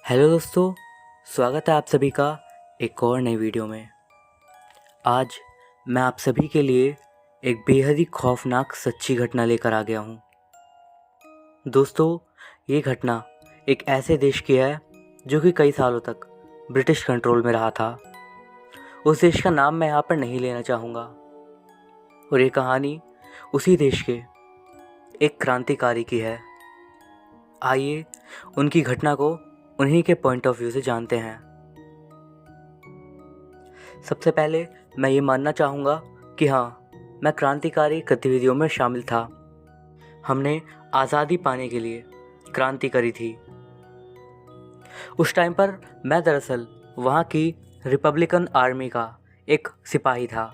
Hello दोस्तों, स्वागत है आप सभी का एक और नई वीडियो में। आज मैं आप सभी के लिए एक बेहद ही खौफनाक सच्ची घटना लेकर आ गया हूँ। दोस्तों, ये घटना एक ऐसे देश की है जो कि कई सालों तक ब्रिटिश कंट्रोल में रहा था। उस देश का नाम मैं यहाँ पर नहीं लेना चाहूँगा और ये कहानी उसी देश के एक क्रांतिकारी की है। आइए उनकी घटना को उन्हीं के पॉइंट ऑफ व्यू से जानते हैं। सबसे पहले मैं ये मानना चाहूँगा कि हाँ, मैं क्रांतिकारी गतिविधियों में शामिल था। हमने आज़ादी पाने के लिए क्रांति करी थी। उस टाइम पर मैं दरअसल वहाँ की रिपब्लिकन आर्मी का एक सिपाही था।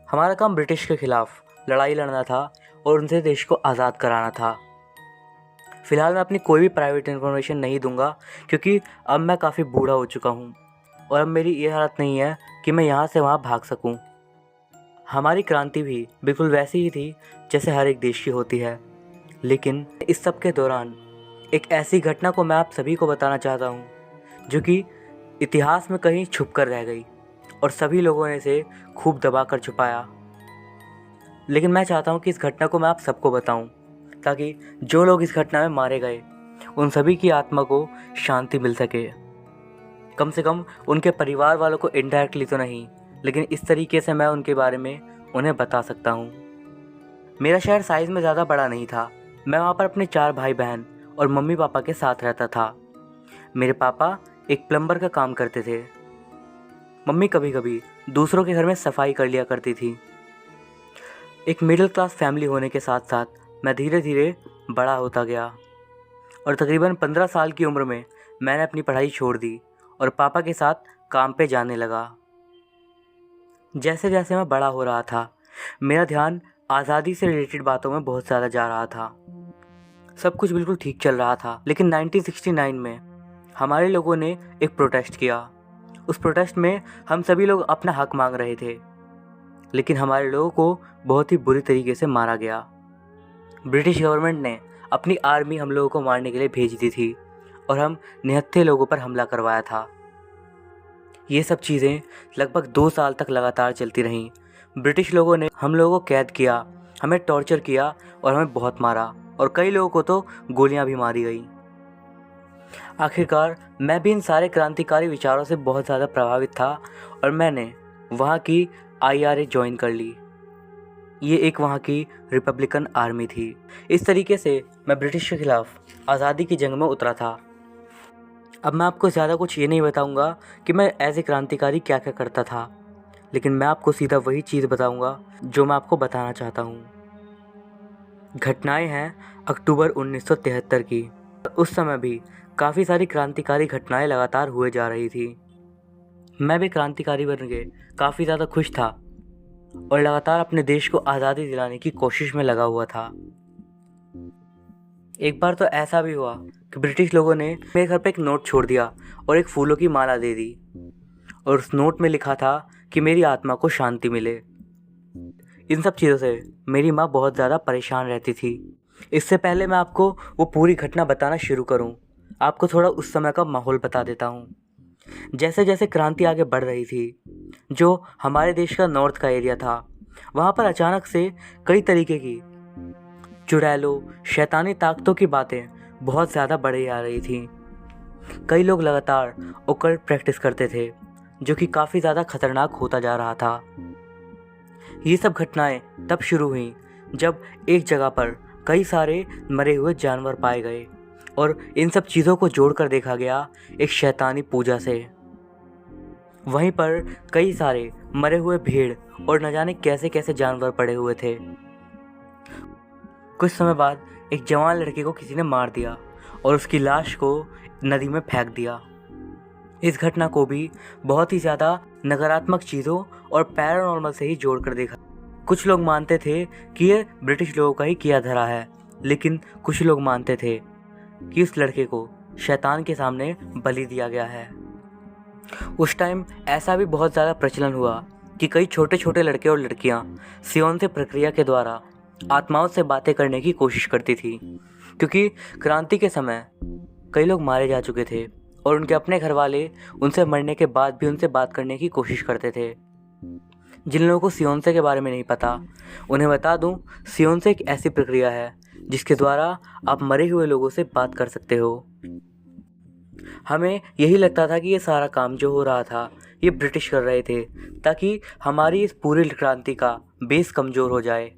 हमारा काम ब्रिटिश के खिलाफ लड़ाई लड़ना था और उनसे देश को आज़ाद कराना था। फ़िलहाल मैं अपनी कोई भी प्राइवेट इन्फॉर्मेशन नहीं दूंगा क्योंकि अब मैं काफ़ी बूढ़ा हो चुका हूँ और अब मेरी ये हालत नहीं है कि मैं यहाँ से वहाँ भाग सकूँ। हमारी क्रांति भी बिल्कुल वैसी ही थी जैसे हर एक देश की होती है, लेकिन इस सब के दौरान एक ऐसी घटना को मैं आप सभी को बताना चाहता हूँ जो कि इतिहास में कहीं छुप कर रह गई और सभी लोगों ने इसे खूब दबा कर छुपाया। लेकिन मैं चाहता हूँ कि इस घटना को मैं आप सबको बताऊँ ताकि जो लोग इस घटना में मारे गए उन सभी की आत्मा को शांति मिल सके। कम से कम उनके परिवार वालों को इनडायरेक्टली तो नहीं, लेकिन इस तरीके से मैं उनके बारे में उन्हें बता सकता हूँ। मेरा शहर साइज़ में ज़्यादा बड़ा नहीं था। मैं वहाँ पर अपने 4 भाई बहन और मम्मी पापा के साथ रहता था। मेरे पापा एक प्लम्बर का काम करते थे। मम्मी कभी कभी दूसरों के घर में सफाई कर लिया करती थी। एक मिडिल क्लास फैमिली होने के साथ साथ मैं धीरे धीरे बड़ा होता गया और तकरीबन 15 साल की उम्र में मैंने अपनी पढ़ाई छोड़ दी और पापा के साथ काम पे जाने लगा। जैसे जैसे मैं बड़ा हो रहा था, मेरा ध्यान आज़ादी से रिलेटेड बातों में बहुत ज़्यादा जा रहा था। सब कुछ बिल्कुल ठीक चल रहा था, लेकिन 1969 में हमारे लोगों ने एक प्रोटेस्ट किया। उस प्रोटेस्ट में हम सभी लोग अपना हक मांग रहे थे, लेकिन हमारे लोगों को बहुत ही बुरी तरीके से मारा गया। ब्रिटिश गवर्नमेंट ने अपनी आर्मी हम लोगों को मारने के लिए भेज दी थी और हम निहत्थे लोगों पर हमला करवाया था। ये सब चीज़ें लगभग 2 साल तक लगातार चलती रहीं। ब्रिटिश लोगों ने हम लोगों को कैद किया, हमें टॉर्चर किया और हमें बहुत मारा और कई लोगों को तो गोलियां भी मारी गई। आखिरकार मैं भी इन सारे क्रांतिकारी विचारों से बहुत ज़्यादा प्रभावित था और मैंने वहाँ की IRA ज्वाइन कर ली। ये एक वहाँ की रिपब्लिकन आर्मी थी। इस तरीके से मैं ब्रिटिश के खिलाफ आज़ादी की जंग में उतरा था। अब मैं आपको ज़्यादा कुछ ये नहीं बताऊँगा कि मैं एज ए क्रांतिकारी क्या क्या करता था, लेकिन मैं आपको सीधा वही चीज़ बताऊँगा जो मैं आपको बताना चाहता हूँ। घटनाएं हैं अक्टूबर 1973 की। उस समय भी काफ़ी सारी क्रांतिकारी घटनाएं लगातार हुए जा रही थी। मैं भी क्रांतिकारी बन के काफ़ी ज़्यादा खुश था और लगातार अपने देश को आज़ादी दिलाने की कोशिश में लगा हुआ था। एक बार तो ऐसा भी हुआ कि ब्रिटिश लोगों ने मेरे घर पे एक नोट छोड़ दिया और एक फूलों की माला दे दी और उस नोट में लिखा था कि मेरी आत्मा को शांति मिले। इन सब चीज़ों से मेरी माँ बहुत ज़्यादा परेशान रहती थी। इससे पहले मैं आपको वो पूरी घटना बताना शुरू करूँ, आपको थोड़ा उस समय का माहौल बता देता हूँ। जैसे जैसे क्रांति आगे बढ़ रही थी, जो हमारे देश का नॉर्थ का एरिया था, वहाँ पर अचानक से कई तरीके की चुड़ैलों, शैतानी ताकतों की बातें बहुत ज़्यादा बढ़ी आ रही थी। कई लोग लगातार ओकल्ट प्रैक्टिस करते थे, जो कि काफ़ी ज़्यादा खतरनाक होता जा रहा था। ये सब घटनाएं तब शुरू हुई जब एक जगह पर कई सारे मरे हुए जानवर पाए गए और इन सब चीज़ों को जोड़कर देखा गया एक शैतानी पूजा से। वहीं पर कई सारे मरे हुए भेड़ और न जाने कैसे कैसे जानवर पड़े हुए थे। कुछ समय बाद एक जवान लड़के को किसी ने मार दिया और उसकी लाश को नदी में फेंक दिया। इस घटना को भी बहुत ही ज़्यादा नकारात्मक चीज़ों और पैरानॉर्मल से ही जोड़कर देखा। कुछ लोग मानते थे कि ये ब्रिटिश लोगों का ही किया धरा है, लेकिन कुछ लोग मानते थे कि उस लड़के को शैतान के सामने बलि दिया गया है। उस टाइम ऐसा भी बहुत ज़्यादा प्रचलन हुआ कि कई छोटे छोटे लड़के और लड़कियां सियोंते प्रक्रिया के द्वारा आत्माओं से बातें करने की कोशिश करती थी, क्योंकि क्रांति के समय कई लोग मारे जा चुके थे और उनके अपने घर वाले उनसे मरने के बाद भी उनसे बात करने की कोशिश करते थे। जिन लोगों को सियोंसे के बारे में नहीं पता, उन्हें बता दूं, सियोंसे एक ऐसी प्रक्रिया है जिसके द्वारा आप मरे हुए लोगों से बात कर सकते हो। हमें यही लगता था कि ये सारा काम जो हो रहा था ये ब्रिटिश कर रहे थे ताकि हमारी इस पूरी क्रांति का बेस कमज़ोर हो जाए।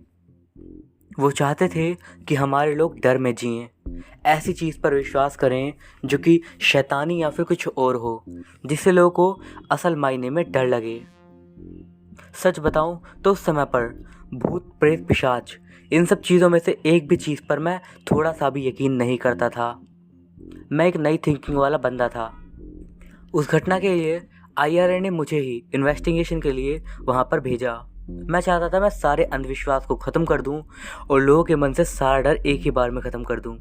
वो चाहते थे कि हमारे लोग डर में जिएं, ऐसी चीज़ पर विश्वास करें जो कि शैतानी या फिर कुछ और हो, जिससे लोगों को असल मायने में डर लगे। सच बताऊं तो उस समय पर भूत प्रेत पिशाच इन सब चीज़ों में से एक भी चीज़ पर मैं थोड़ा सा भी यकीन नहीं करता था। मैं एक नई थिंकिंग वाला बंदा था। उस घटना के लिए आईआरए ने मुझे ही इन्वेस्टिगेशन के लिए वहाँ पर भेजा। मैं चाहता था मैं सारे अंधविश्वास को ख़त्म कर दूं और लोगों के मन से सारा डर एक ही बार में ख़त्म कर दूं।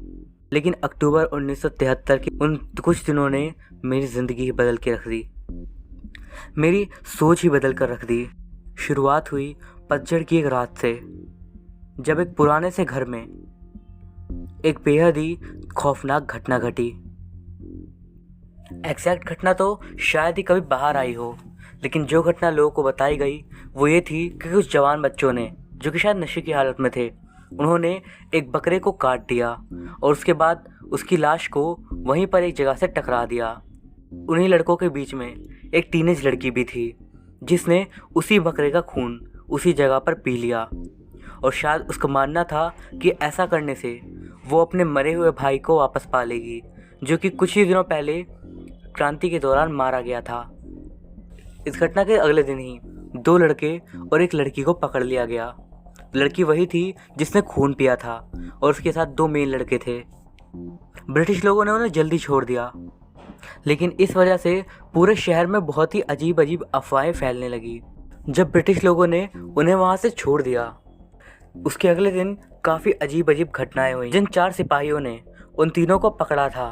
लेकिन अक्टूबर 1973 के उन कुछ दिनों ने मेरी ज़िंदगी ही बदल के रख दी, मेरी सोच ही बदल कर रख दी। शुरुआत हुई पतझड़ की एक रात से, जब एक पुराने से घर में एक बेहद ही खौफनाक घटना घटी। एग्जैक्ट घटना तो शायद ही कभी बाहर आई हो, लेकिन जो घटना लोगों को बताई गई वो ये थी कि कुछ जवान बच्चों ने, जो कि शायद नशे की हालत में थे, उन्होंने एक बकरे को काट दिया और उसके बाद उसकी लाश को वहीं पर एक जगह से टकरा दिया। उन्हीं लड़कों के बीच में एक टीनेज लड़की भी थी जिसने उसी बकरे का खून उसी जगह पर पी लिया और शायद उसका मानना था कि ऐसा करने से वो अपने मरे हुए भाई को वापस पा लेगी, जो कि कुछ ही दिनों पहले क्रांति के दौरान मारा गया था। इस घटना के अगले दिन ही 2 लड़के और एक लड़की को पकड़ लिया गया। लड़की वही थी जिसने खून पिया था और उसके साथ 2 मेन लड़के थे। ब्रिटिश लोगों ने उन्हें जल्दी छोड़ दिया, लेकिन इस वजह से पूरे शहर में बहुत ही अजीब अजीब अफवाहें फैलने लगी। जब ब्रिटिश लोगों ने उन्हें वहाँ से छोड़ दिया, उसके अगले दिन काफ़ी अजीब अजीब घटनाएं हुई। जिन 4 सिपाहियों ने उन तीनों को पकड़ा था,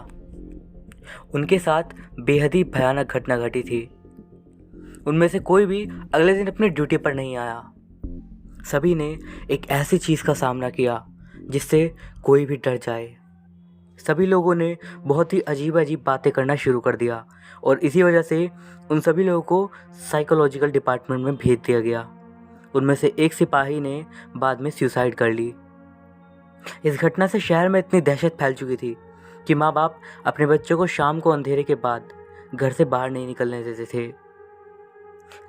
उनके साथ बेहद ही भयानक घटना घटी थी। उनमें से कोई भी अगले दिन अपनी ड्यूटी पर नहीं आया। सभी ने एक ऐसी चीज़ का सामना किया जिससे कोई भी डर जाए। सभी लोगों ने बहुत ही अजीब अजीब बातें करना शुरू कर दिया और इसी वजह से उन सभी लोगों को साइकोलॉजिकल डिपार्टमेंट में भेज दिया गया। उनमें से एक सिपाही ने बाद में सुसाइड कर ली। इस घटना से शहर में इतनी दहशत फैल चुकी थी कि माँ बाप अपने बच्चों को शाम को अंधेरे के बाद घर से बाहर नहीं निकलने देते थे।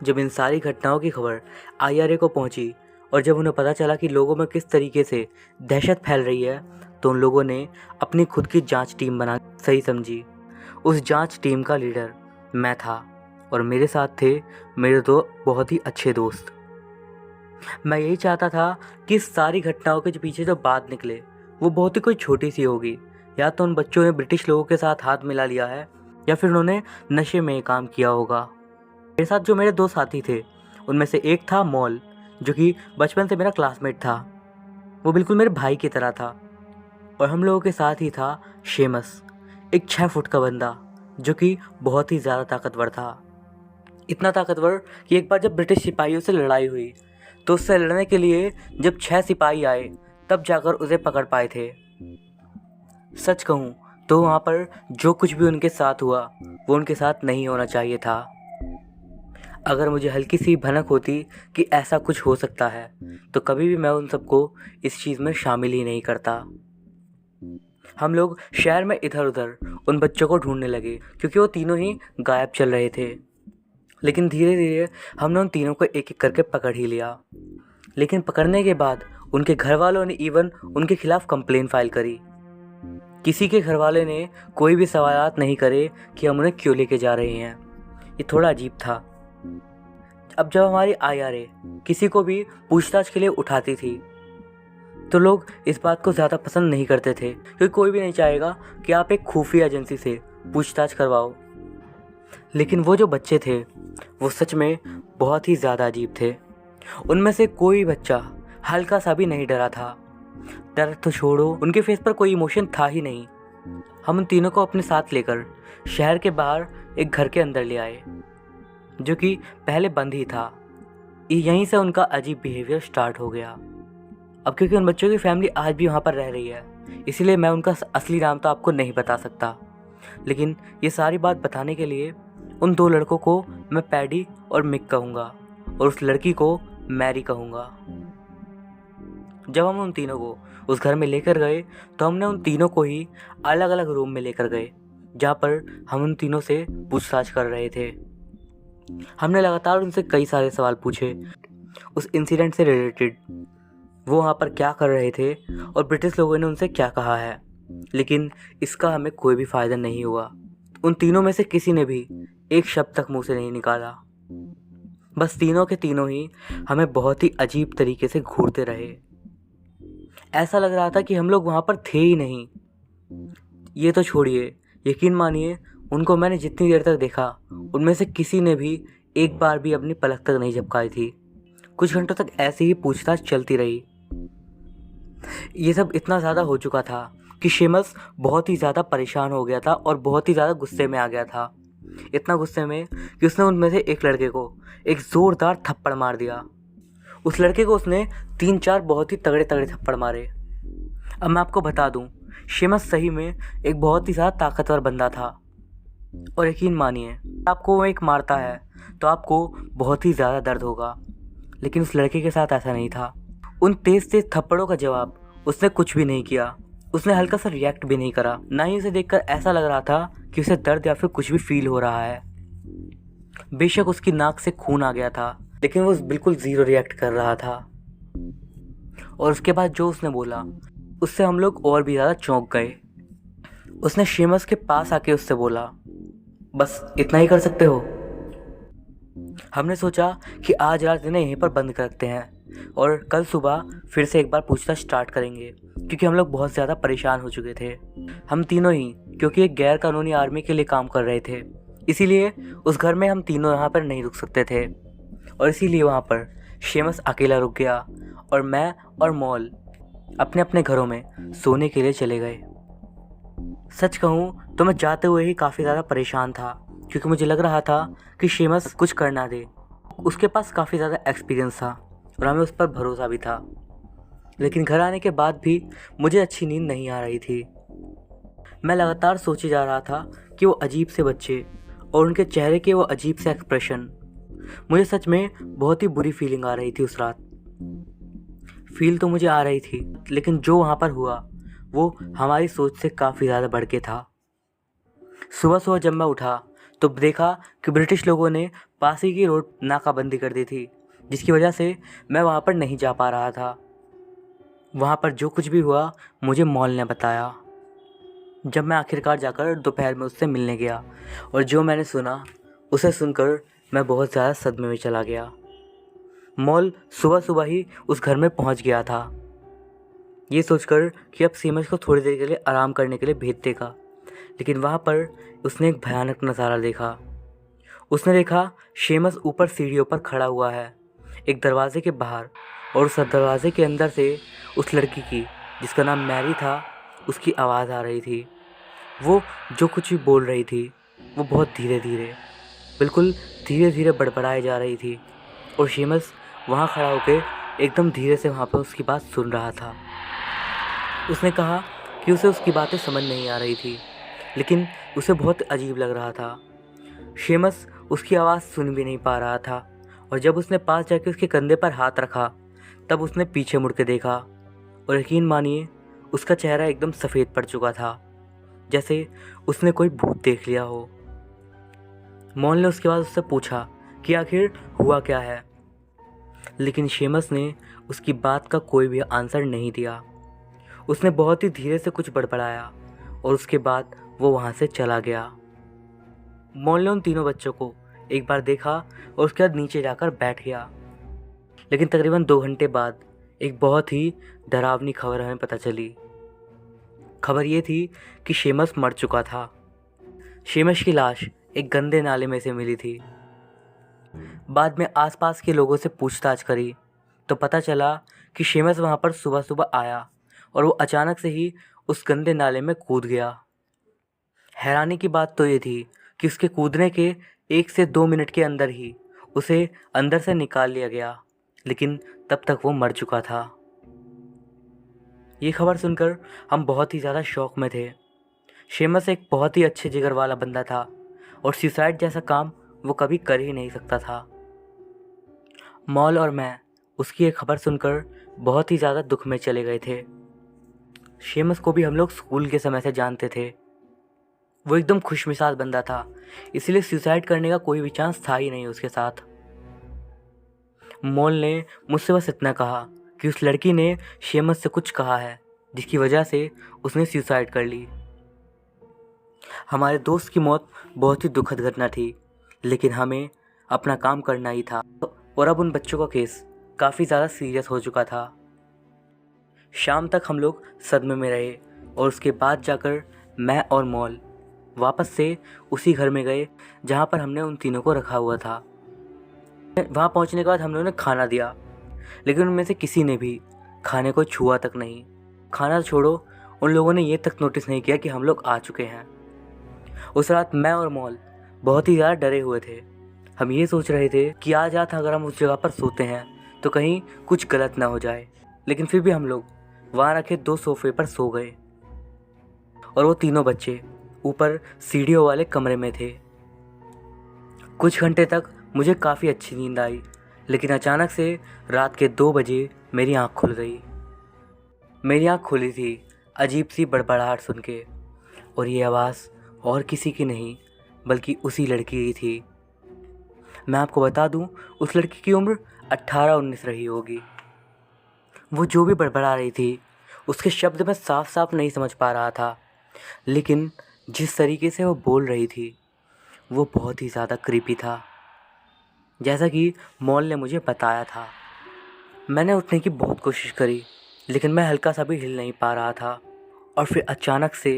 जब इन सारी घटनाओं की खबर आईआरए को पहुंची और जब उन्हें पता चला कि लोगों में किस तरीके से दहशत फैल रही है, तो उन लोगों ने अपनी खुद की जांच टीम बना सही समझी। उस जांच टीम का लीडर मैं था और मेरे साथ थे मेरे 2 बहुत ही अच्छे दोस्त। मैं यही चाहता था कि इस सारी घटनाओं के पीछे जो बात निकले वो बहुत ही कोई छोटी सी होगी। या तो उन बच्चों ने ब्रिटिश लोगों के साथ हाथ मिला लिया है या फिर उन्होंने नशे में काम किया होगा। मेरे साथ जो मेरे 2 साथी थे, उनमें से एक था मॉल, जो कि बचपन से मेरा क्लासमेट था। वो बिल्कुल मेरे भाई की तरह था। और हम लोगों के साथ ही था शेमस, एक 6 फुट का बंदा जो कि बहुत ही ज़्यादा ताकतवर था। इतना ताकतवर कि एक बार जब ब्रिटिश सिपाहियों से लड़ाई हुई तो उससे लड़ने के लिए जब 6 सिपाही आए तब जाकर उसे पकड़ पाए थे। सच कहूँ तो वहाँ पर जो कुछ भी उनके साथ हुआ वो उनके साथ नहीं होना चाहिए था। अगर मुझे हल्की सी भनक होती कि ऐसा कुछ हो सकता है तो कभी भी मैं उन सबको इस चीज़ में शामिल ही नहीं करता। हम लोग शहर में इधर उधर उन बच्चों को ढूंढने लगे क्योंकि वो तीनों ही गायब चल रहे थे। लेकिन धीरे धीरे हमने उन तीनों को एक एक करके पकड़ ही लिया। लेकिन पकड़ने के बाद उनके घर वालों ने इवन उनके खिलाफ़ कंप्लेन फाइल करी। किसी के घर वाले ने कोई भी सवालात नहीं करे कि हम उन्हें क्यों लेके जा रहे हैं। ये थोड़ा अजीब था। अब जब हमारी आईआरए किसी को भी पूछताछ के लिए उठाती थी तो लोग इस बात को ज़्यादा पसंद नहीं करते थे, क्योंकि कोई भी नहीं चाहेगा कि आप एक खुफिया एजेंसी से पूछताछ करवाओ। लेकिन वो जो बच्चे थे वो सच में बहुत ही ज़्यादा अजीब थे। उनमें से कोई बच्चा हल्का सा भी नहीं डरा था। डर तो छोड़ो, उनके फेस पर कोई इमोशन था ही नहीं। हम उन तीनों को अपने साथ लेकर शहर के बाहर एक घर के अंदर ले आए जो कि पहले बंद ही था। यहीं से उनका अजीब बिहेवियर स्टार्ट हो गया। अब क्योंकि उन बच्चों की फैमिली आज भी वहाँ पर रह रही है, इसीलिए मैं उनका असली नाम तो आपको नहीं बता सकता। लेकिन ये सारी बात बताने के लिए उन दो लड़कों को मैं पैडी और मिक कहूँगा और उस लड़की को मैरी कहूँगा। जब हम उन तीनों को उस घर में लेकर गए तो हमने उन तीनों को ही अलग अलग रूम में लेकर गए, जहाँ पर हम उन तीनों से पूछताछ कर रहे थे। हमने लगातार उनसे कई सारे सवाल पूछे उस इंसिडेंट से रिलेटेड, वो वहाँ पर क्या कर रहे थे और ब्रिटिश लोगों ने उनसे क्या कहा है, लेकिन इसका हमें कोई भी फ़ायदा नहीं हुआ। उन तीनों में से किसी ने भी एक शब्द तक मुंह से नहीं निकाला। बस तीनों के तीनों ही हमें बहुत ही अजीब तरीके से घूरते रहे। ऐसा लग रहा था कि हम लोग वहाँ पर थे ही नहीं। ये तो छोड़िए, यकीन मानिए उनको मैंने जितनी देर तक देखा उनमें से किसी ने भी एक बार भी अपनी पलक तक नहीं झपकाई थी। कुछ घंटों तक ऐसे ही पूछताछ चलती रही। ये सब इतना ज़्यादा हो चुका था कि शेमस बहुत ही ज़्यादा परेशान हो गया था और बहुत ही ज़्यादा गुस्से में आ गया था। इतना गुस्से में कि उसने उनमें से एक लड़के को एक ज़ोरदार थप्पड़ मार दिया। उस लड़के को उसने 3-4 बहुत ही तगड़े तगड़े थप्पड़ मारे। अब मैं आपको बता दूं, शेमस सही में एक बहुत ही ज़्यादा ताकतवर बंदा था और यकीन मानिए आपको वो एक मारता है तो आपको बहुत ही ज़्यादा दर्द होगा, लेकिन उस लड़के के साथ ऐसा नहीं था। उन तेज़ तेज़ थप्पड़ों का जवाब उसने कुछ भी नहीं किया। उसने हल्का सा रिएक्ट भी नहीं करा। ना ही उसे देखकर ऐसा लग रहा था कि उसे दर्द या फिर कुछ भी फील हो रहा है। बेशक उसकी नाक से खून आ गया था, लेकिन वो बिल्कुल ज़ीरो रिएक्ट कर रहा था। और उसके बाद जो उसने बोला उससे हम लोग और भी ज़्यादा चौंक गए। उसने शेमस के पास आके उससे बोला, बस इतना ही कर सकते हो? हमने सोचा कि आज रात इन्हें यहीं पर बंद कर रखते हैं और कल सुबह फिर से एक बार पूछताछ स्टार्ट करेंगे, क्योंकि हम लोग बहुत ज़्यादा परेशान हो चुके थे। हम तीनों ही, क्योंकि एक गैर कानूनी आर्मी के लिए काम कर रहे थे, इसीलिए उस घर में हम तीनों यहाँ पर नहीं रुक सकते थे और इसीलिए वहाँ पर शेमस अकेला रुक गया और मैं और मॉल अपने अपने घरों में सोने के लिए चले गए। सच कहूँ तो मैं जाते हुए ही काफ़ी ज़्यादा परेशान था, क्योंकि मुझे लग रहा था कि शेमस कुछ कर ना दे। उसके पास काफ़ी ज़्यादा एक्सपीरियंस था और हमें उस पर भरोसा भी था। लेकिन घर आने के बाद भी मुझे अच्छी नींद नहीं आ रही थी। मैं लगातार सोचे जा रहा था कि वो अजीब से बच्चे और उनके चेहरे के वो अजीब से एक्सप्रेशन, मुझे सच में बहुत ही बुरी फीलिंग आ रही थी उस रात। फील तो मुझे आ रही थी, लेकिन जो वहाँ पर हुआ वो हमारी सोच से काफ़ी ज़्यादा बढ़ के था। सुबह सुबह जब मैं उठा तो देखा कि ब्रिटिश लोगों ने पास ही की रोड नाकाबंदी कर दी थी, जिसकी वजह से मैं वहाँ पर नहीं जा पा रहा था। वहाँ पर जो कुछ भी हुआ मुझे मॉल ने बताया। जब मैं आखिरकार जाकर दोपहर में उससे मिलने गया और जो मैंने सुना उसे सुनकर मैं बहुत ज़्यादा सदमे में चला गया। मॉल सुबह सुबह ही उस घर में पहुंच गया था, ये सोचकर कि अब शेमस को थोड़ी देर के लिए आराम करने के लिए भेज देगा, लेकिन वहाँ पर उसने एक भयानक नज़ारा देखा। उसने देखा शेमस ऊपर सीढ़ियों पर खड़ा हुआ है एक दरवाजे के बाहर, और उस दरवाजे के अंदर से उस लड़की की, जिसका नाम मैरी था, उसकी आवाज़ आ रही थी। वो जो कुछ भी बोल रही थी वो बहुत धीरे धीरे, बिल्कुल धीरे धीरे बड़बड़ाए जा रही थी और शेमस वहाँ खड़ा होकर एकदम धीरे से वहाँ पर उसकी बात सुन रहा था। उसने कहा कि उसे उसकी बातें समझ नहीं आ रही थी, लेकिन उसे बहुत अजीब लग रहा था। शेमस उसकी आवाज़ सुन भी नहीं पा रहा था और जब उसने पास जाके उसके कंधे पर हाथ रखा तब उसने पीछे मुड़ के देखा और यकीन मानिए उसका चेहरा एकदम सफ़ेद पड़ चुका था, जैसे उसने कोई भूत देख लिया हो। मॉल ने उसके बाद उससे पूछा कि आखिर हुआ क्या है, लेकिन शेमस ने उसकी बात का कोई भी आंसर नहीं दिया। उसने बहुत ही धीरे से कुछ बड़बड़ाया और उसके बाद वो वहाँ से चला गया। मॉल ने उन तीनों बच्चों को एक बार देखा और उसके बाद नीचे जाकर बैठ गया। लेकिन तकरीबन 2 घंटे बाद एक बहुत ही डरावनी खबर हमें पता चली। खबर ये थी कि शेमस मर चुका था। शेमस की लाश एक गंदे नाले में से मिली थी। बाद में आसपास के लोगों से पूछताछ करी तो पता चला कि शेमस वहाँ पर सुबह सुबह आया और वो अचानक से ही उस गंदे नाले में कूद गया। हैरानी की बात तो ये थी कि उसके कूदने के 1 से 2 मिनट के अंदर ही उसे अंदर से निकाल लिया गया, लेकिन तब तक वो मर चुका था। ये खबर सुनकर हम बहुत ही ज़्यादा शौक में थे, शेमस एक बहुत ही अच्छे जिगर वाला बंदा था और सुसाइड जैसा काम वो कभी कर ही नहीं सकता था। मॉल और मैं उसकी एक खबर सुनकर बहुत ही ज़्यादा दुख में चले गए थे। शेमस को भी हम लोग स्कूल के समय से जानते थे। वो एकदम खुशमिजाज बंदा था, इसलिए सुसाइड करने का कोई भी चांस था ही नहीं उसके साथ। मॉल ने मुझसे बस इतना कहा कि उस लड़की ने शेमस से कुछ कहा है जिसकी वजह से उसने सुसाइड कर ली। हमारे दोस्त की मौत बहुत ही दुखद घटना थी, लेकिन हमें अपना काम करना ही था और अब उन बच्चों का केस काफ़ी ज़्यादा सीरियस हो चुका था। शाम तक हम लोग सदमे में रहे और उसके बाद जाकर मैं और मॉल वापस से उसी घर में गए जहाँ पर हमने उन तीनों को रखा हुआ था। वहाँ पहुँचने के बाद हम लोगों ने खाना दिया, लेकिन उनमें से किसी ने भी खाने को छुआ तक नहीं। खाना छोड़ो, उन लोगों ने ये तक नोटिस नहीं किया कि हम लोग आ चुके हैं। उस रात मैं और मॉल बहुत ही ज़्यादा डरे हुए थे। हम ये सोच रहे थे कि आज रात अगर हम उस जगह पर सोते हैं तो कहीं कुछ गलत ना हो जाए, लेकिन फिर भी हम लोग वहाँ रखे 2 सोफे पर सो गए और वो तीनों बच्चे ऊपर सीढ़ियों वाले कमरे में थे। कुछ घंटे तक मुझे काफ़ी अच्छी नींद आई, लेकिन अचानक से रात के 2 बजे मेरी आँख खुल गई। मेरी आँख खुली थी अजीब सी बड़बड़ाहट सुन के, और ये आवाज़ और किसी की नहीं बल्कि उसी लड़की की थी। मैं आपको बता दूं, उस लड़की की उम्र 18-19 रही होगी। वो जो भी बड़बड़ा रही थी उसके शब्द मैं साफ साफ नहीं समझ पा रहा था, लेकिन जिस तरीके से वो बोल रही थी वो बहुत ही ज़्यादा क्रीपी था, जैसा कि मॉल ने मुझे बताया था। मैंने उठने की बहुत कोशिश करी, लेकिन मैं हल्का सा भी हिल नहीं पा रहा था। और फिर अचानक से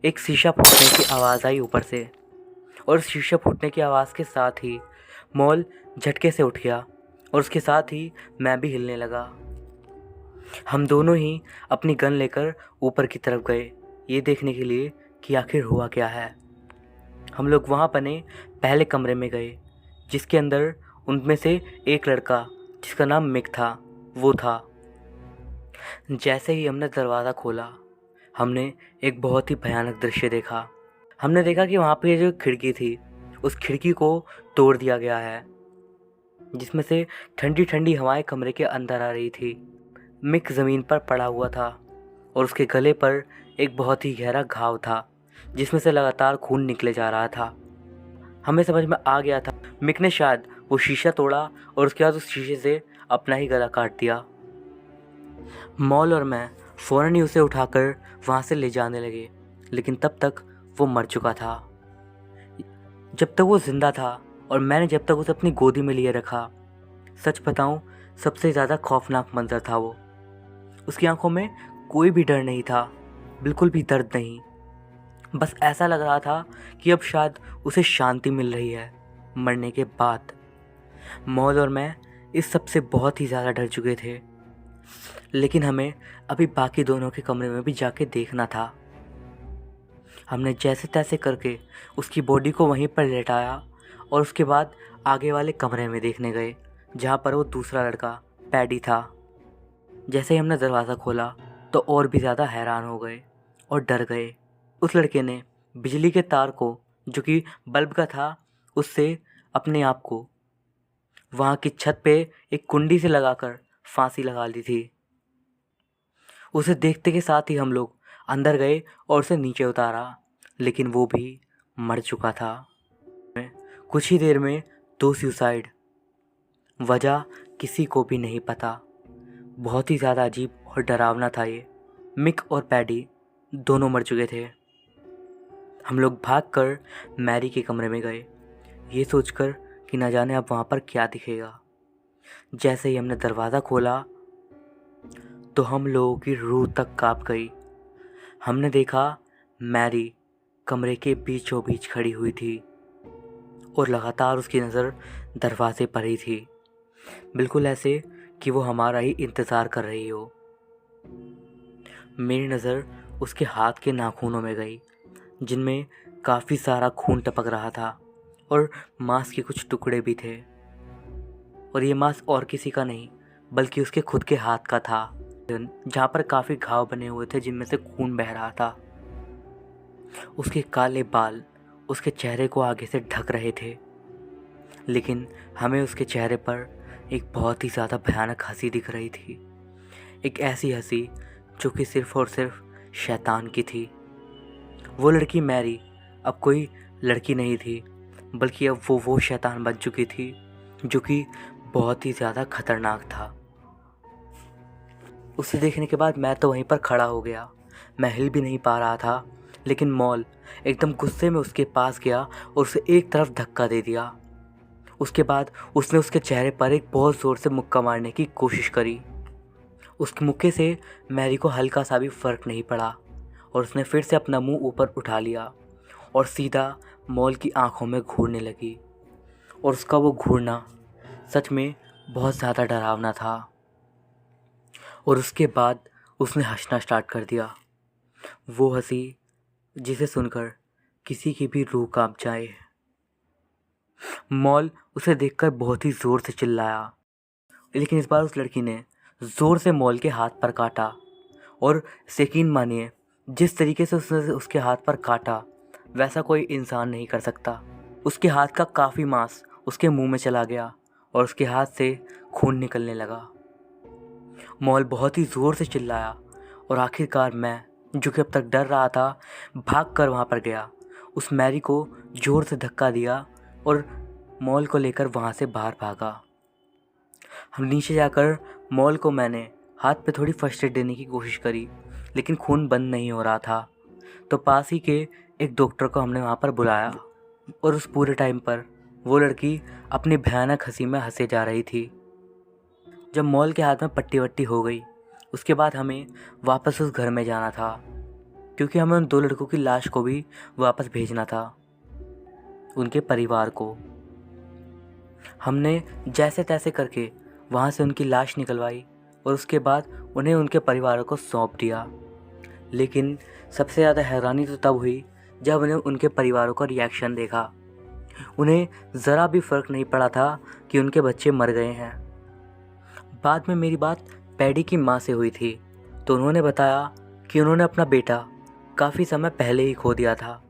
एक शीशा फूटने की आवाज़ आई ऊपर से, और शीशा फूटने की आवाज़ के साथ ही मॉल झटके से उठ गया और उसके साथ ही मैं भी हिलने लगा। हम दोनों ही अपनी गन लेकर ऊपर की तरफ गए, ये देखने के लिए कि आखिर हुआ क्या है। हम लोग वहाँ बने पहले कमरे में गए, जिसके अंदर उनमें से एक लड़का जिसका नाम मिक था वो था। जैसे ही हमने दरवाज़ा खोला, हमने एक बहुत ही भयानक दृश्य देखा। हमने देखा कि वहाँ पे जो खिड़की थी उस खिड़की को तोड़ दिया गया है, जिसमें से ठंडी ठंडी हवाएं कमरे के अंदर आ रही थी। मिक ज़मीन पर पड़ा हुआ था और उसके गले पर एक बहुत ही गहरा घाव था, जिसमें से लगातार खून निकले जा रहा था। हमें समझ में आ गया था मिक ने शायद वो शीशा तोड़ा और उसके बाद उस शीशे से अपना ही गला काट दिया। मॉल और मैं फ़ौरन ही उसे उठाकर वहाँ से ले जाने लगे, लेकिन तब तक वो मर चुका था। जब तक वो ज़िंदा था और मैंने जब तक उसे अपनी गोदी में लिए रखा, सच बताऊं सबसे ज़्यादा खौफनाक मंजर था वो। उसकी आंखों में कोई भी डर नहीं था, बिल्कुल भी दर्द नहीं। बस ऐसा लग रहा था कि अब शायद उसे शांति मिल रही है मरने के बाद। मॉल और मैं इस सब से बहुत ही ज़्यादा डर चुके थे, लेकिन हमें अभी बाकी दोनों के कमरे में भी जाके देखना था। हमने जैसे तैसे करके उसकी बॉडी को वहीं पर लेटाया और उसके बाद आगे वाले कमरे में देखने गए जहाँ पर वो दूसरा लड़का पैडी था। जैसे ही हमने दरवाज़ा खोला तो और भी ज़्यादा हैरान हो गए और डर गए। उस लड़के ने बिजली के तार को, जो कि बल्ब का था, उससे अपने आप को वहाँ की छत पे एक कुंडी से लगाकर फांसी लगा ली थी। उसे देखते के साथ ही हम लोग अंदर गए और उसे नीचे उतारा, लेकिन वो भी मर चुका था। कुछ ही देर में 2 सुसाइड, वजह किसी को भी नहीं पता। बहुत ही ज़्यादा अजीब और डरावना था ये। मिक और पैडी दोनों मर चुके थे। हम लोग भागकर मैरी के कमरे में गए, ये सोचकर कि न जाने अब वहाँ पर क्या दिखेगा। जैसे ही हमने दरवाज़ा खोला तो हम लोगों की रूह तक कांप गई। हमने देखा मैरी कमरे के बीचों बीच खड़ी हुई थी और लगातार उसकी नज़र दरवाजे पर ही थी, बिल्कुल ऐसे कि वो हमारा ही इंतज़ार कर रही हो। मेरी नज़र उसके हाथ के नाखूनों में गई, जिनमें काफ़ी सारा खून टपक रहा था और मांस के कुछ टुकड़े भी थे। और ये मांस और किसी का नहीं बल्कि उसके खुद के हाथ का था, जहाँ पर काफ़ी घाव बने हुए थे जिनमें से खून बह रहा था। उसके काले बाल उसके चेहरे को आगे से ढक रहे थे, लेकिन हमें उसके चेहरे पर एक बहुत ही ज़्यादा भयानक हंसी दिख रही थी। एक ऐसी हंसी जो कि सिर्फ़ और सिर्फ शैतान की थी। वो लड़की मैरी अब कोई लड़की नहीं थी, बल्कि अब वो शैतान बन चुकी थी जो कि बहुत ही ज़्यादा खतरनाक था। उसे देखने के बाद मैं तो वहीं पर खड़ा हो गया। मैं हिल भी नहीं पा रहा था, लेकिन मॉल एकदम गुस्से में उसके पास गया और उसे एक तरफ धक्का दे दिया। उसके बाद उसने उसके चेहरे पर एक बहुत ज़ोर से मुक्का मारने की कोशिश करी। उसके मुक्के से मैरी को हल्का सा भी फ़र्क नहीं पड़ा और उसने फिर से अपना मुंह ऊपर उठा लिया और सीधा मॉल की आंखों में घूरने लगी। और उसका वो घूरना सच में बहुत ज़्यादा डरावना था। और उसके बाद उसने हंसना स्टार्ट कर दिया, वो हंसी जिसे सुनकर किसी की भी रूह कांप जाए। मॉल उसे देखकर बहुत ही ज़ोर से चिल्लाया, लेकिन इस बार उस लड़की ने ज़ोर से मॉल के हाथ पर काटा। और यकीन मानिए, जिस तरीके से उसने उसके हाथ पर काटा वैसा कोई इंसान नहीं कर सकता। उसके हाथ का काफ़ी मांस उसके मुंह में चला गया और उसके हाथ से खून निकलने लगा। मॉल बहुत ही ज़ोर से चिल्लाया और आखिरकार मैं, जो कि अब तक डर रहा था, भाग कर वहाँ पर गया। उस मैरी को ज़ोर से धक्का दिया और मॉल को लेकर वहाँ से बाहर भागा। हम नीचे जाकर मॉल को मैंने हाथ पे थोड़ी फर्स्ट एड देने की कोशिश करी, लेकिन खून बंद नहीं हो रहा था। तो पास ही के एक डॉक्टर को हमने वहाँ पर बुलाया और उस पूरे टाइम पर वो लड़की अपनी भयानक हंसी में हंसे जा रही थी। जब मॉल के हाथ में पट्टी वट्टी हो गई, उसके बाद हमें वापस उस घर में जाना था, क्योंकि हमें उन 2 लड़कों की लाश को भी वापस भेजना था उनके परिवार को। हमने जैसे तैसे करके वहाँ से उनकी लाश निकलवाई और उसके बाद उन्हें उनके परिवारों को सौंप दिया। लेकिन सबसे ज़्यादा हैरानी तो तब हुई जब उन्हें उनके परिवारों का रिएक्शन देखा। उन्हें ज़रा भी फ़र्क नहीं पड़ा था कि उनके बच्चे मर गए हैं। बाद में मेरी बात पैडी की माँ से हुई थी, तो उन्होंने बताया कि उन्होंने अपना बेटा काफ़ी समय पहले ही खो दिया था।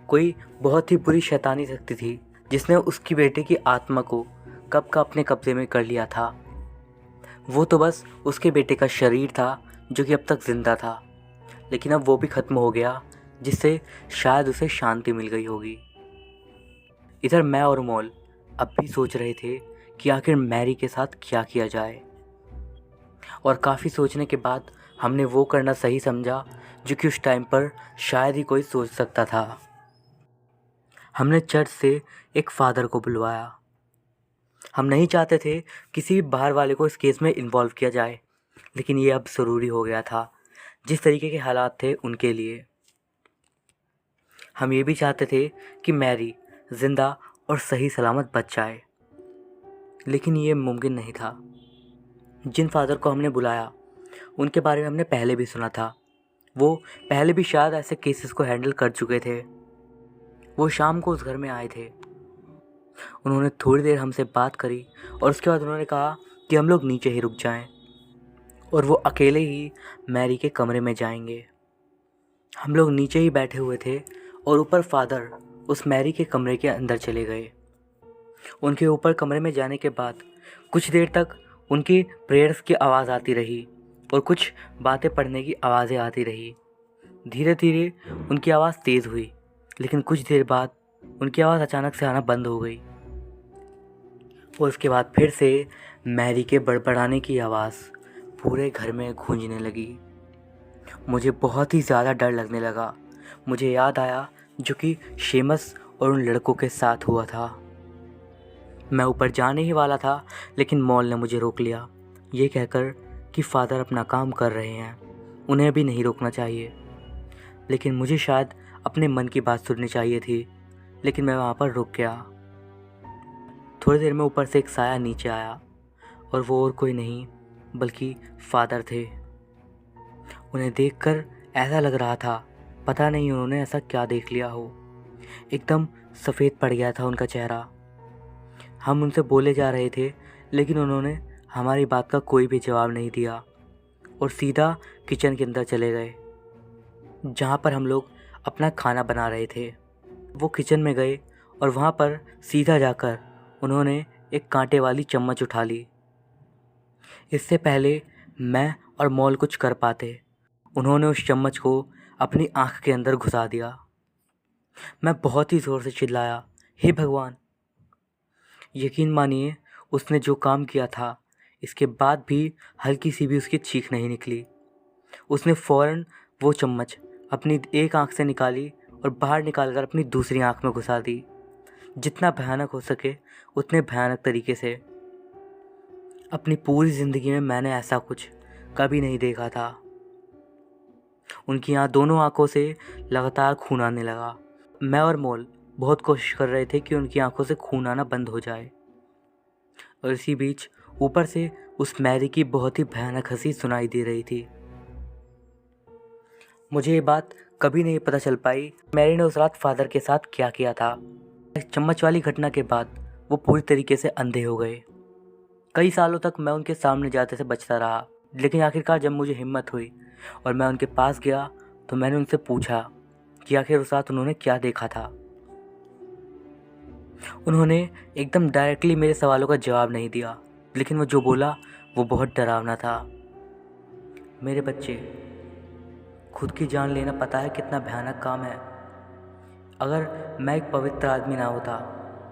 कोई बहुत ही बुरी शैतानी शक्ति थी जिसने उसकी बेटे की आत्मा को कब का अपने कब्ज़े में कर लिया था। वो तो बस उसके बेटे का शरीर था जो कि अब तक ज़िंदा था, लेकिन अब वो भी ख़त्म हो गया, जिससे शायद उसे शांति मिल गई होगी। इधर मैं और मॉल अब भी सोच रहे थे कि आखिर मैरी के साथ क्या किया जाए, और काफ़ी सोचने के बाद हमने वो करना सही समझा जो कि उस टाइम पर शायद ही कोई सोच सकता था। हमने चर्च से एक फ़ादर को बुलवाया। हम नहीं चाहते थे किसी भी बाहर वाले को इस केस में इन्वॉल्व किया जाए, लेकिन ये अब ज़रूरी हो गया था जिस तरीके के हालात थे उनके लिए। हम ये भी चाहते थे कि मैरी ज़िंदा और सही सलामत बच जाए, लेकिन ये मुमकिन नहीं था। जिन फादर को हमने बुलाया उनके बारे में हमने पहले भी सुना था। वो पहले भी शायद ऐसे केसेस को हैंडल कर चुके थे। वो शाम को उस घर में आए थे। उन्होंने थोड़ी देर हमसे बात करी और उसके बाद उन्होंने कहा कि हम लोग नीचे ही रुक जाएं और वो अकेले ही मैरी के कमरे में जाएंगे। हम लोग नीचे ही बैठे हुए थे और ऊपर फादर उस मैरी के कमरे के अंदर चले गए। उनके ऊपर कमरे में जाने के बाद कुछ देर तक उनकी प्रेयर्स की आवाज़ आती रही और कुछ बातें पढ़ने की आवाज़ें आती रही। धीरे धीरे उनकी आवाज़ तेज़ हुई, लेकिन कुछ देर बाद उनकी आवाज़ अचानक से आना बंद हो गई और उसके बाद फिर से मैरी के बड़बड़ाने की आवाज़ पूरे घर में गूंजने लगी। मुझे बहुत ही ज़्यादा डर लगने लगा। मुझे याद आया जो कि शेमस और उन लड़कों के साथ हुआ था। मैं ऊपर जाने ही वाला था, लेकिन मॉल ने मुझे रोक लिया, ये कहकर कि फ़ादर अपना काम कर रहे हैं, उन्हें भी नहीं रोकना चाहिए। लेकिन मुझे शायद अपने मन की बात सुननी चाहिए थी, लेकिन मैं वहाँ पर रुक गया। थोड़ी देर में ऊपर से एक साया नीचे आया और वो और कोई नहीं बल्कि फ़ादर थे। उन्हें देखकर ऐसा लग रहा था पता नहीं उन्होंने ऐसा क्या देख लिया हो। एकदम सफ़ेद पड़ गया था उनका चेहरा। हम उनसे बोले जा रहे थे, लेकिन उन्होंने हमारी बात का कोई भी जवाब नहीं दिया और सीधा किचन के अंदर चले गए, जहाँ पर हम लोग अपना खाना बना रहे थे। वो किचन में गए और वहाँ पर सीधा जाकर उन्होंने एक कांटे वाली चम्मच उठा ली। इससे पहले मैं और मॉल कुछ कर पाते, उन्होंने उस चम्मच को अपनी आँख के अंदर घुसा दिया। मैं बहुत ही ज़ोर से चिल्लाया, हे भगवान! यकीन मानिए उसने जो काम किया था, इसके बाद भी हल्की सी भी उसकी चीख नहीं निकली। उसने फ़ौरन वो चम्मच अपनी एक आँख से निकाली और बाहर निकाल कर अपनी दूसरी आँख में घुसा दी। जितना भयानक हो सके उतने भयानक तरीके से। अपनी पूरी ज़िंदगी में मैंने ऐसा कुछ कभी नहीं देखा था। उनकी दोनों आँखों से लगातार खून आने लगा। मैं और मॉल बहुत कोशिश कर रहे थे कि उनकी आँखों से खून आना बंद हो जाए, और इसी बीच ऊपर से उस मैरी की बहुत ही भयानक हंसी सुनाई दे रही थी। मुझे ये बात कभी नहीं पता चल पाई मैरी ने उस रात फादर के साथ क्या किया था। चम्मच वाली घटना के बाद वो पूरी तरीके से अंधे हो गए। कई सालों तक मैं उनके सामने जाते से बचता रहा, लेकिन आखिरकार जब मुझे हिम्मत हुई और मैं उनके पास गया तो मैंने उनसे पूछा कि आखिर उस रात उन्होंने क्या देखा था। उन्होंने एकदम डायरेक्टली मेरे सवालों का जवाब नहीं दिया, लेकिन वो जो बोला वो बहुत डरावना था। मेरे बच्चे, खुद की जान लेना पता है कितना भयानक काम है। अगर मैं एक पवित्र आदमी ना होता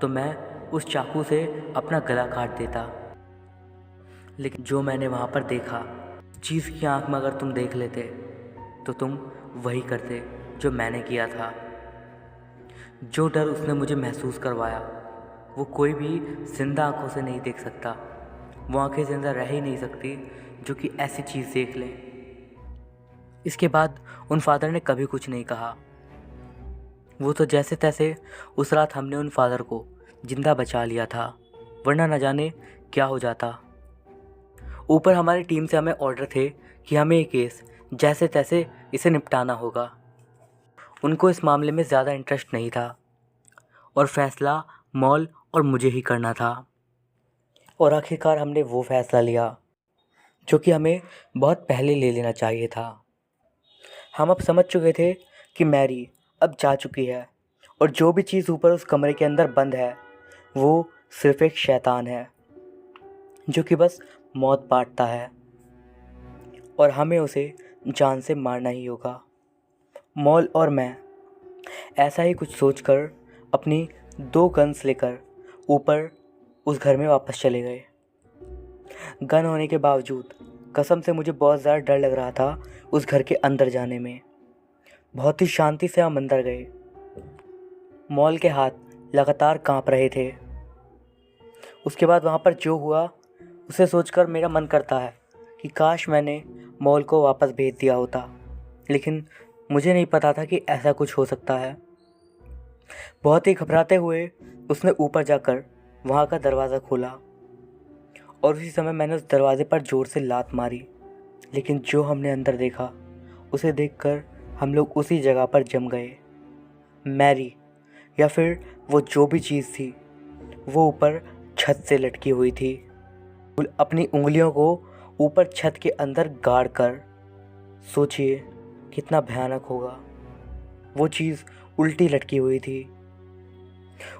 तो मैं उस चाकू से अपना गला काट देता, लेकिन जो मैंने वहाँ पर देखा, चीज़ की आँख में अगर तुम देख लेते तो तुम वही करते जो मैंने किया था। जो डर उसने मुझे महसूस करवाया वो कोई भी जिंदा आँखों से नहीं देख सकता। वो आँखें जिंदा रह ही नहीं सकती जो कि ऐसी चीज़ देख लें। इसके बाद उन फादर ने कभी कुछ नहीं कहा। वो तो जैसे तैसे उस रात हमने उन फादर को जिंदा बचा लिया था, वरना न जाने क्या हो जाता। ऊपर हमारी टीम से हमें ऑर्डर थे कि हमें ये केस जैसे तैसे इसे निपटाना होगा। उनको इस मामले में ज़्यादा इंटरेस्ट नहीं था और फैसला मॉल और मुझे ही करना था। और आखिरकार हमने वो फैसला लिया जो कि हमें बहुत पहले ले लेना चाहिए था। हम अब समझ चुके थे कि मैरी अब जा चुकी है और जो भी चीज़ ऊपर उस कमरे के अंदर बंद है वो सिर्फ एक शैतान है जो कि बस मौत बांटता है, और हमें उसे जान से मारना ही होगा। मॉल और मैं ऐसा ही कुछ सोचकर अपनी 2 गन्स लेकर ऊपर उस घर में वापस चले गए। गन होने के बावजूद कसम से मुझे बहुत ज़्यादा डर लग रहा था उस घर के अंदर जाने में। बहुत ही शांति से हम अंदर गए। मॉल के हाथ लगातार कांप रहे थे। उसके बाद वहाँ पर जो हुआ उसे सोचकर मेरा मन करता है कि काश मैंने मॉल को वापस भेज दिया होता, लेकिन मुझे नहीं पता था कि ऐसा कुछ हो सकता है। बहुत ही घबराते हुए उसने ऊपर जाकर वहाँ का दरवाज़ा खोला और उसी समय मैंने उस दरवाजे पर ज़ोर से लात मारी, लेकिन जो हमने अंदर देखा उसे देखकर हम लोग उसी जगह पर जम गए। मैरी, या फिर वो जो भी चीज़ थी, वो ऊपर छत से लटकी हुई थी, अपनी उंगलियों को ऊपर छत के अंदर गाड़ कर। सोचिए कितना भयानक होगा। वो चीज़ उल्टी लटकी हुई थी।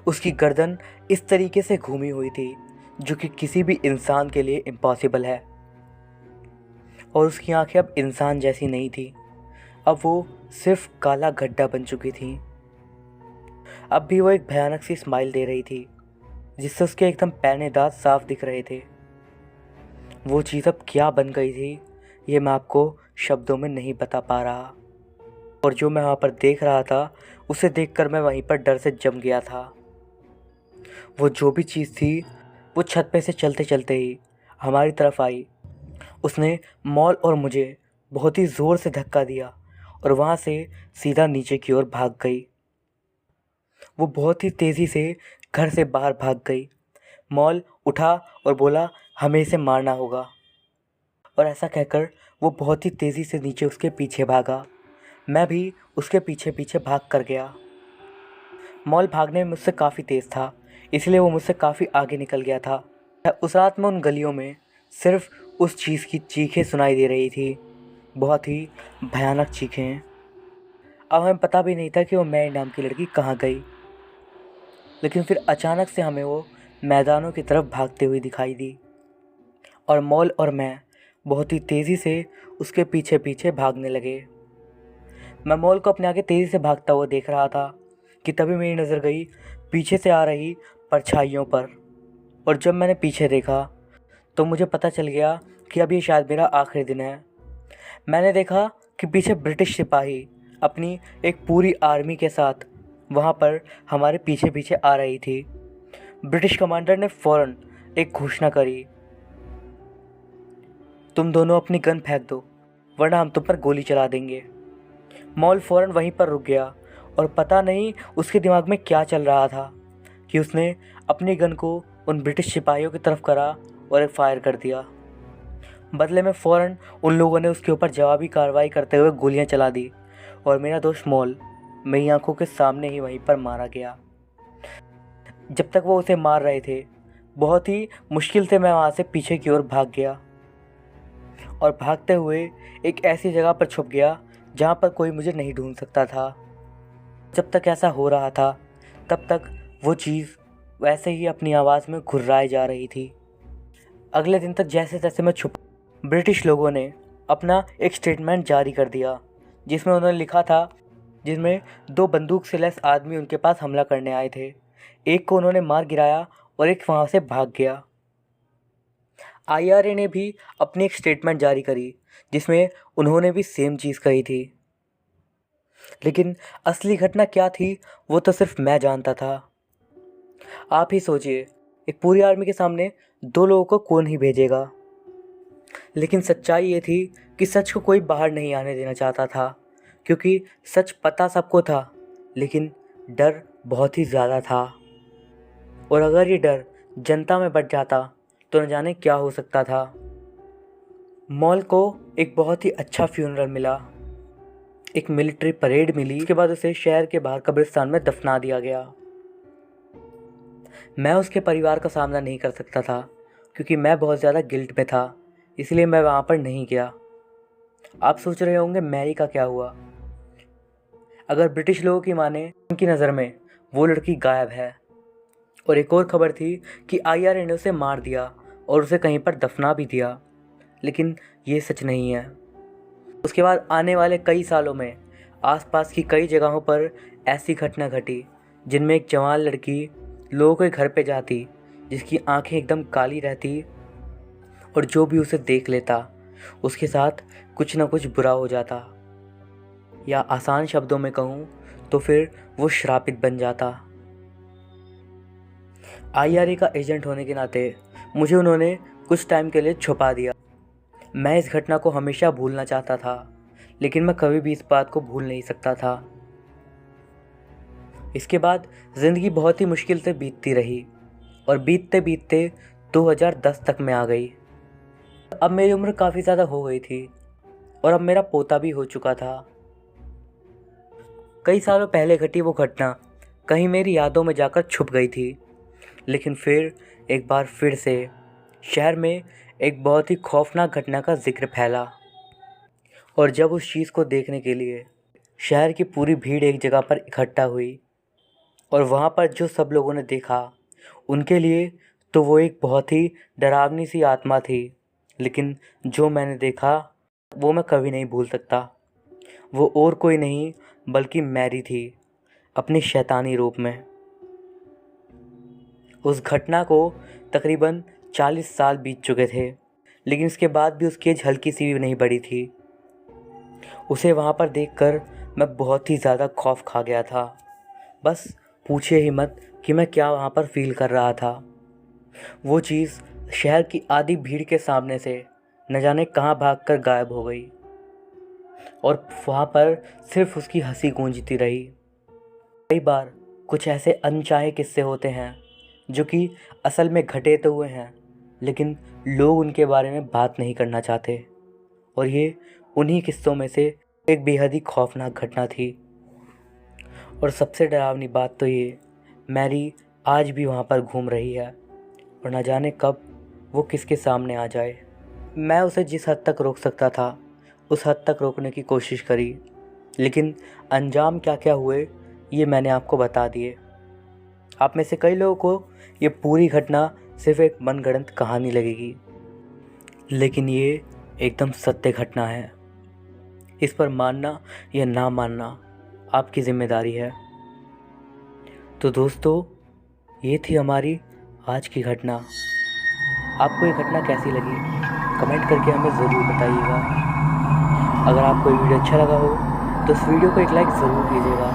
उसकी गर्दन इस तरीके से घूमी हुई थी जो कि किसी भी इंसान के लिए इम्पॉसिबल है, और उसकी आंखें अब इंसान जैसी नहीं थी। अब वो सिर्फ काला गड्ढा बन चुकी थी। अब भी वो एक भयानक सी स्माइल दे रही थी जिससे उसके एकदम पैने दांत साफ दिख रहे थे। वो चीज़ अब क्या बन गई थी ये मैं आपको शब्दों में नहीं बता पा रहा, और जो मैं वहाँ पर देख रहा था उसे देखकर मैं वहीं पर डर से जम गया था। वो जो भी चीज़ थी वो छत पे से चलते चलते ही हमारी तरफ आई। उसने मॉल और मुझे बहुत ही ज़ोर से धक्का दिया और वहाँ से सीधा नीचे की ओर भाग गई। वो बहुत ही तेज़ी से घर से बाहर भाग गई। मॉल उठा और बोला, हमें इसे मारना होगा, और ऐसा कहकर वो बहुत ही तेज़ी से नीचे उसके पीछे भागा। मैं भी उसके पीछे पीछे भाग कर गया। मॉल भागने में मुझसे काफ़ी तेज़ था, इसलिए वो मुझसे काफ़ी आगे निकल गया था। उस रात में उन गलियों में सिर्फ उस चीज़ की चीखें सुनाई दे रही थी, बहुत ही भयानक चीखें। अब हमें पता भी नहीं था कि वो मैरी नाम की लड़की कहाँ गई। लेकिन फिर अचानक से हमें वो मैदानों की तरफ भागते हुए दिखाई दी और मॉल और मैं बहुत ही तेज़ी से उसके पीछे पीछे भागने लगे। मैं मॉल को अपने आगे तेज़ी से भागता हुआ देख रहा था कि तभी मेरी नज़र गई पीछे से आ रही परछाइयों पर। और जब मैंने पीछे देखा तो मुझे पता चल गया कि अब ये शायद मेरा आखिरी दिन है। मैंने देखा कि पीछे ब्रिटिश सिपाही अपनी एक पूरी आर्मी के साथ वहाँ पर हमारे पीछे पीछे आ रही थी। ब्रिटिश कमांडर ने फ़ौरन एक घोषणा करी, तुम दोनों अपनी गन फेंक दो वरना हम तुम पर गोली चला देंगे। मॉल फ़ौरन वहीं पर रुक गया और पता नहीं उसके दिमाग में क्या चल रहा था कि उसने अपनी गन को उन ब्रिटिश सिपाहियों की तरफ करा और एक फायर कर दिया। बदले में फ़ौरन उन लोगों ने उसके ऊपर जवाबी कार्रवाई करते हुए गोलियां चला दी और मेरा दोस्त मॉल मेरी आंखों के सामने ही वहीं पर मारा गया। जब तक वो उसे मार रहे थे बहुत ही मुश्किल से मैं वहाँ से पीछे की ओर भाग गया और भागते हुए एक ऐसी जगह पर छुप गया जहाँ पर कोई मुझे नहीं ढूंढ सकता था। जब तक ऐसा हो रहा था तब तक वो चीज़ वैसे ही अपनी आवाज़ में घुर्राए जा रही थी। अगले दिन तक जैसे तैसे मैं छुप ब्रिटिश लोगों ने अपना एक स्टेटमेंट जारी कर दिया जिसमें उन्होंने लिखा था, जिसमें 2 बंदूक से लैस आदमी उनके पास हमला करने आए थे। एक को उन्होंने मार गिराया और एक वहाँ से भाग गया। आईआरए ने भी अपनी एक स्टेटमेंट जारी करी जिसमें उन्होंने भी सेम चीज़ कही थी। लेकिन असली घटना क्या थी वो तो सिर्फ मैं जानता था। आप ही सोचिए, एक पूरी आर्मी के सामने 2 लोगों को कौन ही भेजेगा। लेकिन सच्चाई ये थी कि सच को कोई बाहर नहीं आने देना चाहता था, क्योंकि सच पता सबको था लेकिन डर बहुत ही ज़्यादा था। और अगर ये डर जनता में बढ़ जाता तो न जाने क्या हो सकता था। मॉल को एक बहुत ही अच्छा फ्यूनरल मिला, एक मिलिट्री परेड मिली। उसके बाद उसे शहर के बाहर कब्रिस्तान में दफना दिया गया। मैं उसके परिवार का सामना नहीं कर सकता था क्योंकि मैं बहुत ज़्यादा गिल्ट में था, इसलिए मैं वहाँ पर नहीं गया। आप सोच रहे होंगे मैरी का क्या हुआ। अगर ब्रिटिश लोगों की माने उनकी नज़र में वो लड़की गायब है। और एक और ख़बर थी कि आईआरए ने उसे मार दिया और उसे कहीं पर दफना भी दिया, लेकिन ये सच नहीं है। उसके बाद आने वाले कई सालों में आसपास की कई जगहों पर ऐसी घटना घटी जिनमें एक जवान लड़की लोगों के घर पे जाती जिसकी आंखें एकदम काली रहती और जो भी उसे देख लेता उसके साथ कुछ ना कुछ बुरा हो जाता, या आसान शब्दों में कहूँ तो फिर वो श्रापित बन जाता। आईआरए का एजेंट होने के नाते मुझे उन्होंने कुछ टाइम के लिए छुपा दिया। मैं इस घटना को हमेशा भूलना चाहता था लेकिन मैं कभी भी इस बात को भूल नहीं सकता था। इसके बाद ज़िंदगी बहुत ही मुश्किल से बीतती रही और बीतते बीतते 2010 तक में आ गई। अब मेरी उम्र काफ़ी ज़्यादा हो गई थी और अब मेरा पोता भी हो चुका था। कई सालों पहले घटी वो घटना कहीं मेरी यादों में जाकर छुप गई थी, लेकिन फिर एक बार फिर से शहर में एक बहुत ही खौफनाक घटना का जिक्र फैला। और जब उस चीज़ को देखने के लिए शहर की पूरी भीड़ एक जगह पर इकट्ठा हुई और वहाँ पर जो सब लोगों ने देखा उनके लिए तो वो एक बहुत ही डरावनी सी आत्मा थी, लेकिन जो मैंने देखा वो मैं कभी नहीं भूल सकता। वो और कोई नहीं बल्कि मैरी थी, अपने शैतानी रूप में। उस घटना को तकरीबन 40 साल बीत चुके थे, लेकिन इसके बाद भी उसकी एज हल्की सी भी नहीं बढ़ी थी। उसे वहाँ पर देखकर मैं बहुत ही ज़्यादा खौफ खा गया था। बस पूछिए ही मत कि मैं क्या वहाँ पर फील कर रहा था। वो चीज़ शहर की आधी भीड़ के सामने से न जाने कहाँ भागकर गायब हो गई और वहाँ पर सिर्फ उसकी हंसी गूंजती रही। कई बार कुछ ऐसे अनचाहे किस्से होते हैं जो कि असल में घटे तो हुए हैं, लेकिन लोग उनके बारे में बात नहीं करना चाहते, और ये उन्हीं किस्सों में से एक बेहद ही खौफनाक घटना थी। और सबसे डरावनी बात तो ये, मैरी आज भी वहाँ पर घूम रही है और न जाने कब वो किसके सामने आ जाए। मैं उसे जिस हद तक रोक सकता था उस हद तक रोकने की कोशिश करी, लेकिन अंजाम क्या क्या हुए ये मैंने आपको बता दिए। आप में से कई लोगों को ये पूरी घटना सिर्फ एक मनगढ़ंत कहानी लगेगी, लेकिन ये एकदम सत्य घटना है। इस पर मानना या ना मानना आपकी जिम्मेदारी है। तो दोस्तों, ये थी हमारी आज की घटना। आपको ये घटना कैसी लगी कमेंट करके हमें ज़रूर बताइएगा। अगर आपको ये वीडियो अच्छा लगा हो तो इस वीडियो को एक लाइक ज़रूर कीजिएगा।